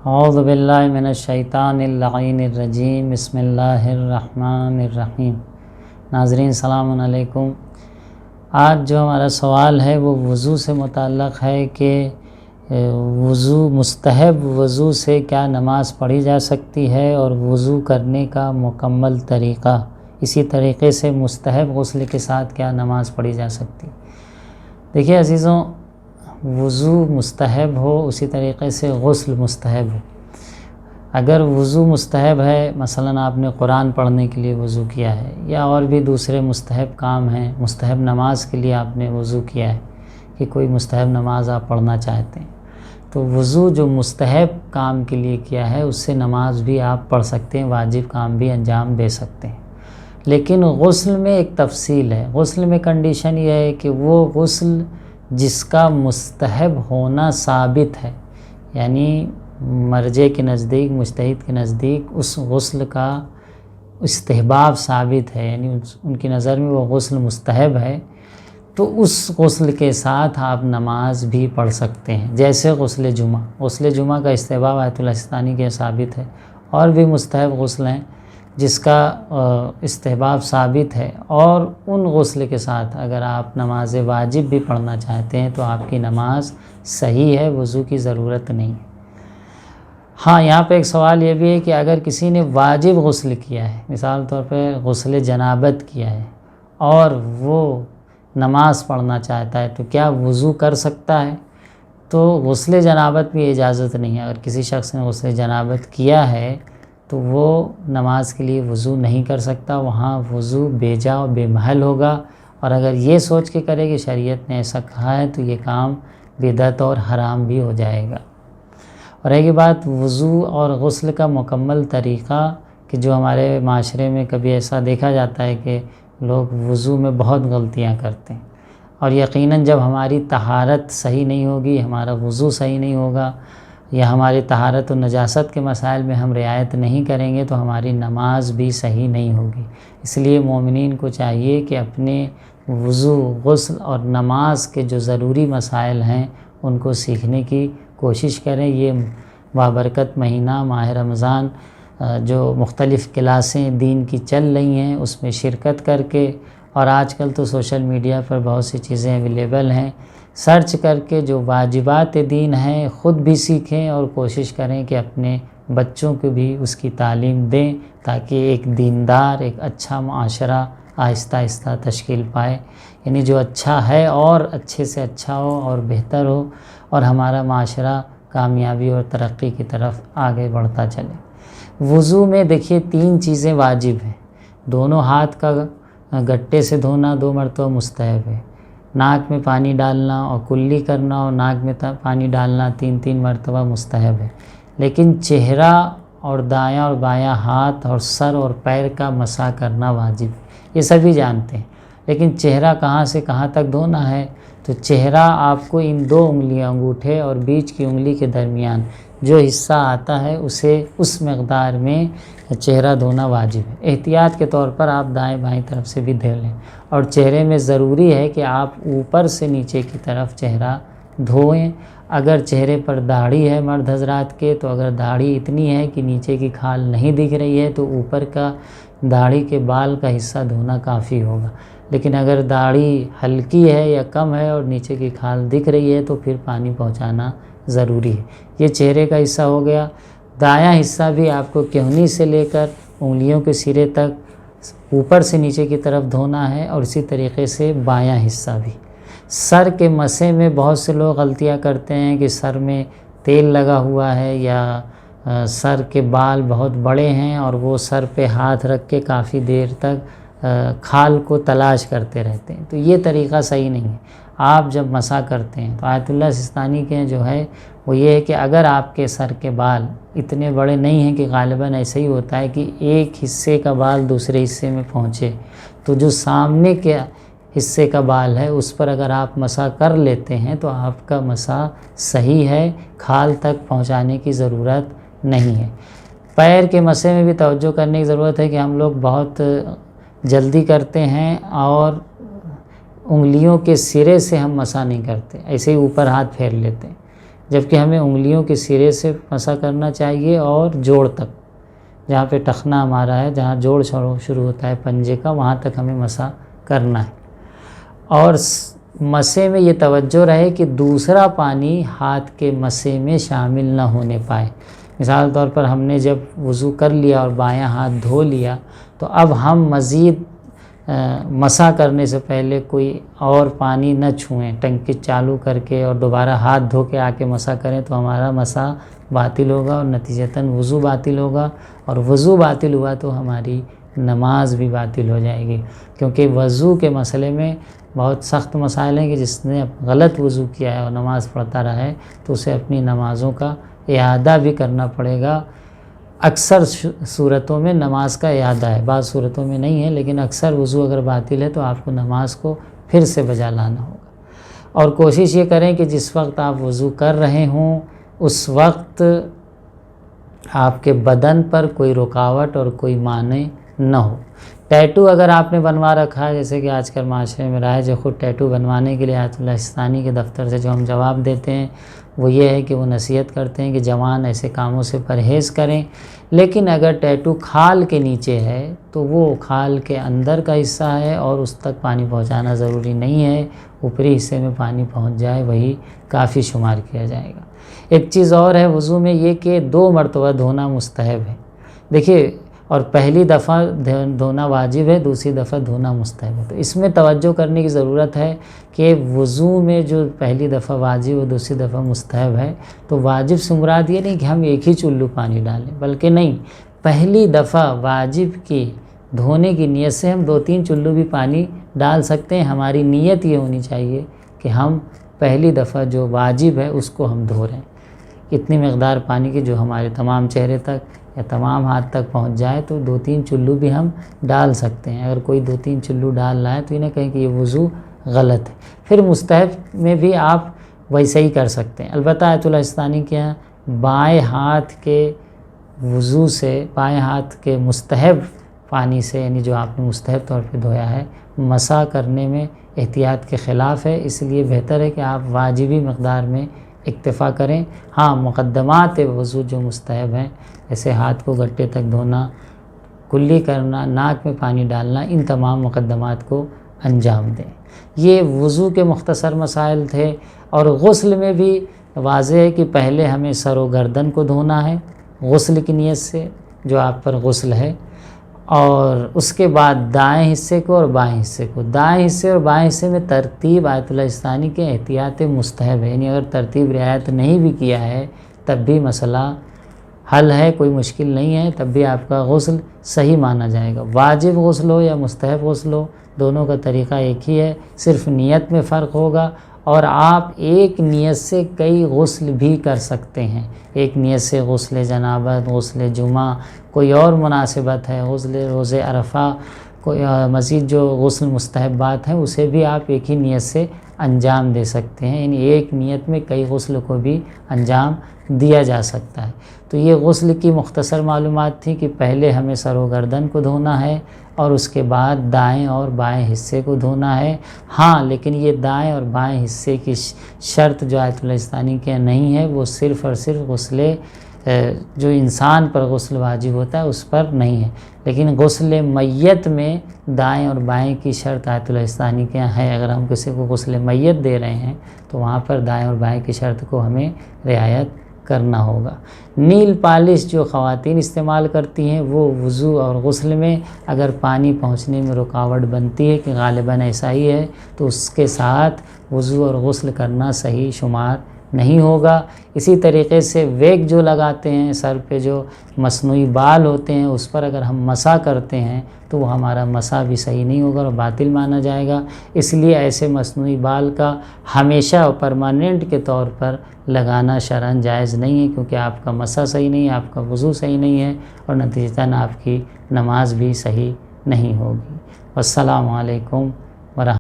اعوذ باللہ من الشیطان اللعین الرجیم، بسم اللہ الرحمن الرحیم۔ ناظرین السلام علیکم۔ آج جو ہمارا سوال ہے وہ وضو سے متعلق ہے کہ مستحب وضو سے کیا نماز پڑھی جا سکتی ہے اور وضو کرنے کا مکمل طریقہ، اسی طریقے سے مستحب غسل کے ساتھ کیا نماز پڑھی جا سکتی۔ دیکھیے عزیزوں، وضو مستحب ہو اسی طریقے سے غسل مستحب ہو۔ اگر وضو مستحب ہے، مثلا آپ نے قرآن پڑھنے کے لیے وضو کیا ہے یا اور بھی دوسرے مستحب کام ہیں، مستحب نماز کے لیے آپ نے وضو کیا ہے کہ کوئی مستحب نماز آپ پڑھنا چاہتے ہیں، تو وضو جو مستحب کام کے لیے کیا ہے اس سے نماز بھی آپ پڑھ سکتے ہیں، واجب کام بھی انجام دے سکتے ہیں۔ لیکن غسل میں ایک تفصیل ہے۔ غسل میں کنڈیشن یہ ہے کہ وہ غسل جس کا مستحب ہونا ثابت ہے، یعنی مرجع کے نزدیک، مجتہد کے نزدیک اس غسل کا استحباب ثابت ہے، یعنی ان کی نظر میں وہ غسل مستحب ہے، تو اس غسل کے ساتھ آپ نماز بھی پڑھ سکتے ہیں۔ جیسے غسل جمعہ کا استحباب آیت اللہ سستانی کے ثابت ہے، اور بھی مستحب غسل ہیں جس کا استحباب ثابت ہے، اور ان غسل کے ساتھ اگر آپ نماز واجب بھی پڑھنا چاہتے ہیں تو آپ کی نماز صحیح ہے، وضو کی ضرورت نہیں ہے۔ ہاں، یہاں پہ ایک سوال یہ بھی ہے کہ اگر کسی نے واجب غسل کیا ہے، مثال طور پہ غسل جنابت کیا ہے اور وہ نماز پڑھنا چاہتا ہے تو کیا وضو کر سکتا ہے؟ تو غسل جنابت بھی اجازت نہیں ہے۔ اگر کسی شخص نے غسل جنابت کیا ہے تو وہ نماز کے لیے وضو نہیں کر سکتا، وہاں وضو بے جا و بے محل ہوگا، اور اگر یہ سوچ کے کرے کہ شریعت نے ایسا کہا ہے تو یہ کام بدعت اور حرام بھی ہو جائے گا۔ اور ایک بات، وضو اور غسل کا مکمل طریقہ کہ جو ہمارے معاشرے میں کبھی ایسا دیکھا جاتا ہے کہ لوگ وضو میں بہت غلطیاں کرتے ہیں، اور یقیناً جب ہماری طہارت صحیح نہیں ہوگی، ہمارا وضو صحیح نہیں ہوگا، یا ہماری طہارت و نجاست کے مسائل میں ہم رعایت نہیں کریں گے تو ہماری نماز بھی صحیح نہیں ہوگی۔ اس لیے مومنین کو چاہیے کہ اپنے وضو، غسل اور نماز کے جو ضروری مسائل ہیں ان کو سیکھنے کی کوشش کریں۔ یہ بابرکت مہینہ ماہ رمضان جو مختلف کلاسیں دین کی چل رہی ہیں اس میں شرکت کر کے، اور آج کل تو سوشل میڈیا پر بہت سی چیزیں اویلیبل ہیں، سرچ کر کے جو واجبات دین ہیں خود بھی سیکھیں اور کوشش کریں کہ اپنے بچوں کو بھی اس کی تعلیم دیں، تاکہ ایک دیندار، ایک اچھا معاشرہ آہستہ آہستہ تشکیل پائے، یعنی جو اچھا ہے اور اچھے سے اچھا ہو اور بہتر ہو، اور ہمارا معاشرہ کامیابی اور ترقی کی طرف آگے بڑھتا چلے۔ وضو میں دیکھیے 3 چیزیں واجب ہیں۔ دونوں ہاتھ کا گٹے سے دھونا 2 مرتبہ مستحب ہے، ناک میں پانی ڈالنا اور کلی کرنا اور ناک میں پانی ڈالنا 3 مرتبہ مستحب ہے، لیکن چہرہ اور دایاں اور بایاں ہاتھ اور سر اور پیر کا مسح کرنا واجب ہے، یہ سبھی جانتے ہیں۔ لیکن چہرہ کہاں سے کہاں تک دھونا ہے؟ تو چہرہ آپ کو ان 2 انگلیاں، انگوٹھے اور بیچ کی انگلی کے درمیان جو حصہ آتا ہے اسے اس مقدار میں چہرہ دھونا واجب ہے۔ احتیاط کے طور پر آپ دائیں بائیں طرف سے بھی دھو لیں، اور چہرے میں ضروری ہے کہ آپ اوپر سے نیچے کی طرف چہرہ دھوئیں۔ اگر چہرے پر داڑھی ہے مرد حضرات کے، تو اگر داڑھی اتنی ہے کہ نیچے کی کھال نہیں دکھ رہی ہے تو اوپر کا داڑھی کے بال کا حصہ دھونا کافی ہوگا، لیکن اگر داڑھی ہلکی ہے یا کم ہے اور نیچے کی کھال دکھ رہی ہے تو پھر پانی پہنچانا ضروری ہے۔ یہ چہرے کا حصہ ہو گیا۔ دایاں حصہ بھی آپ کو کہنی سے لے کر انگلیوں کے سرے تک اوپر سے نیچے کی طرف دھونا ہے، اور اسی طریقے سے بایاں حصہ بھی۔ سر کے مسے میں بہت سے لوگ غلطیاں کرتے ہیں کہ سر میں تیل لگا ہوا ہے یا سر کے بال بہت بڑے ہیں اور وہ سر پہ ہاتھ رکھ کے کافی دیر تک کھال کو تلاش کرتے رہتے ہیں، تو یہ طریقہ صحیح نہیں ہے۔ آپ جب مسح کرتے ہیں تو آیت اللہ سستانی کے جو ہے وہ یہ ہے کہ اگر آپ کے سر کے بال اتنے بڑے نہیں ہیں، کہ غالباً ایسا ہی ہوتا ہے کہ ایک حصے کا بال دوسرے حصے میں پہنچے، تو جو سامنے کے حصے کا بال ہے اس پر اگر آپ مسح کر لیتے ہیں تو آپ کا مسح صحیح ہے، کھال تک پہنچانے کی ضرورت نہیں ہے۔ پیر کے مسح میں بھی توجہ کرنے کی ضرورت ہے کہ ہم لوگ بہت جلدی کرتے ہیں اور انگلیوں کے سرے سے ہم مسح نہیں کرتے، ایسے ہی اوپر ہاتھ پھیر لیتے ہیں، جبکہ ہمیں انگلیوں کے سرے سے مسح کرنا چاہیے اور جوڑ تک، جہاں پہ ٹخنا ہمارا ہے، جہاں جوڑ شروع ہوتا ہے پنجے کا، وہاں تک ہمیں مسح کرنا ہے۔ اور مسح میں یہ توجہ رہے کہ دوسرا پانی ہاتھ کے مسح میں شامل نہ ہونے پائے۔ مثال طور پر ہم نے جب وضو کر لیا اور بایاں ہاتھ دھو لیا، تو اب ہم مزید مسح کرنے سے پہلے کوئی اور پانی نہ چھوئیں، ٹنکی چالو کر کے اور دوبارہ ہاتھ دھو کے آ کے مسح کریں تو ہمارا مسح باطل ہوگا اور نتیجتاً وضو باطل ہوگا، اور وضو باطل ہوا تو ہماری نماز بھی باطل ہو جائے گی، کیونکہ وضو کے مسئلے میں بہت سخت مسائل ہیں کہ جس نے غلط وضو کیا ہے اور نماز پڑھتا رہا ہے تو اسے اپنی نمازوں کا اعادہ بھی کرنا پڑے گا۔ اکثر صورتوں میں نماز کا اعادہ ہے، بعض صورتوں میں نہیں ہے، لیکن اکثر وضو اگر باطل ہے تو آپ کو نماز کو پھر سے بجا لانا ہوگا۔ اور کوشش یہ کریں کہ جس وقت آپ وضو کر رہے ہوں اس وقت آپ کے بدن پر کوئی رکاوٹ اور کوئی مانع نہ ہو۔ ٹیٹو اگر آپ نے بنوا رکھا ہے، جیسے کہ آج کل معاشرے میں رائج ہے، خود ٹیٹو بنوانے کے لیے آیت اللہ سستانی کے دفتر سے جو ہم جواب دیتے ہیں وہ یہ ہے کہ وہ نصیحت کرتے ہیں کہ جوان ایسے کاموں سے پرہیز کریں، لیکن اگر ٹیٹو کھال کے نیچے ہے تو وہ کھال کے اندر کا حصہ ہے اور اس تک پانی پہنچانا ضروری نہیں ہے، اوپری حصے میں پانی پہنچ جائے وہی کافی شمار کیا جائے گا۔ ایک چیز اور ہے وضو میں یہ کہ 2 مرتبہ دھونا مستحب ہے۔ دیکھیے، اور پہلی دفعہ دھونا واجب ہے، دوسری دفعہ دھونا مستحب ہے۔ تو اس میں توجہ کرنے کی ضرورت ہے کہ وضو میں جو پہلی دفعہ واجب اور دوسری دفعہ مستحب ہے، تو واجب سے مراد یہ نہیں کہ ہم ایک ہی چلو پانی ڈالیں، بلکہ نہیں، پہلی دفعہ واجب کی دھونے کی نیت سے ہم 2-3 چلو بھی پانی ڈال سکتے ہیں۔ ہماری نیت یہ ہونی چاہیے کہ ہم پہلی دفعہ جو واجب ہے اس کو ہم دھو رہے ہیں، اتنی مقدار پانی کی جو ہمارے تمام چہرے تک یا تمام ہاتھ تک پہنچ جائے، تو 2-3 چلو بھی ہم ڈال سکتے ہیں۔ اگر کوئی 2-3 چلو ڈال رہا ہے تو یہ نہ کہیں کہ یہ وضو غلط ہے۔ پھر مستحب میں بھی آپ ویسے ہی کر سکتے ہیں۔ البتہ آیت اللہ سستانی کے یہاں بائیں ہاتھ کے وضو سے، بائیں ہاتھ کے مستحب پانی سے، یعنی جو آپ نے مستحب طور پہ دھویا ہے، مسح کرنے میں احتیاط کے خلاف ہے، اس لیے بہتر ہے کہ آپ واجبی مقدار میں اکتفا کریں۔ ہاں، مقدمات وضو جو مستحب ہیں، جیسے ہاتھ کو گٹے تک دھونا، کلی کرنا، ناک میں پانی ڈالنا، ان تمام مقدمات کو انجام دیں۔ یہ وضو کے مختصر مسائل تھے۔ اور غسل میں بھی واضح ہے کہ پہلے ہمیں سر و گردن کو دھونا ہے غسل کی نیت سے، جو آپ پر غسل ہے، اور اس کے بعد دائیں حصے کو اور بائیں حصے کو۔ دائیں حصے اور بائیں حصے میں ترتیب آیت اللہ سستانی کے احتیاط مستحب ہے، یعنی اگر ترتیب رعایت نہیں بھی کیا ہے تب بھی مسئلہ حل ہے، کوئی مشکل نہیں ہے، تب بھی آپ کا غسل صحیح مانا جائے گا۔ واجب غسل ہو یا مستحب غسل ہو، دونوں کا طریقہ ایک ہی ہے، صرف نیت میں فرق ہوگا۔ اور آپ ایک نیت سے کئی غسل بھی کر سکتے ہیں، ایک نیت سے غسل جنابت، غسل جمعہ، کوئی اور مناسبت ہے، غسل روز عرفہ، کوئی مزید جو غسل مستحبات ہیں اسے بھی آپ ایک ہی نیت سے انجام دے سکتے ہیں، یعنی ایک نیت میں کئی غسل کو بھی انجام دیا جا سکتا ہے۔ تو یہ غسل کی مختصر معلومات تھی کہ پہلے ہمیں سر و گردن کو دھونا ہے اور اس کے بعد دائیں اور بائیں حصے کو دھونا ہے۔ ہاں، لیکن یہ دائیں اور بائیں حصے کی شرط جو آیت اللہ سستانی کے نہیں ہے، وہ صرف اور صرف غسل جو انسان پر غسل واجب ہوتا ہے اس پر نہیں ہے، لیکن غسل میت میں دائیں اور بائیں کی شرط آیت اللہ سستانی کے یہاں ہے۔ اگر ہم کسی کو غسل میت دے رہے ہیں تو وہاں پر دائیں اور بائیں کی شرط کو ہمیں رعایت کرنا ہوگا۔ نیل پالش جو خواتین استعمال کرتی ہیں وہ وضو اور غسل میں اگر پانی پہنچنے میں رکاوٹ بنتی ہے، کہ غالباً ایسا ہی ہے، تو اس کے ساتھ وضو اور غسل کرنا صحیح شمار نہیں ہوگا۔ اسی طریقے سے ویگ جو لگاتے ہیں، سر پہ جو مصنوعی بال ہوتے ہیں، اس پر اگر ہم مسح کرتے ہیں تو وہ ہمارا مسح بھی صحیح نہیں ہوگا اور باطل مانا جائے گا۔ اس لیے ایسے مصنوعی بال کا ہمیشہ اور پرماننٹ کے طور پر لگانا شرعاً جائز نہیں ہے، کیونکہ آپ کا مسح صحیح نہیں ہے، آپ کا وضو صحیح نہیں ہے، اور نتیجتاً آپ کی نماز بھی صحیح نہیں ہوگی۔ والسلام علیکم ورحمۃ اللہ۔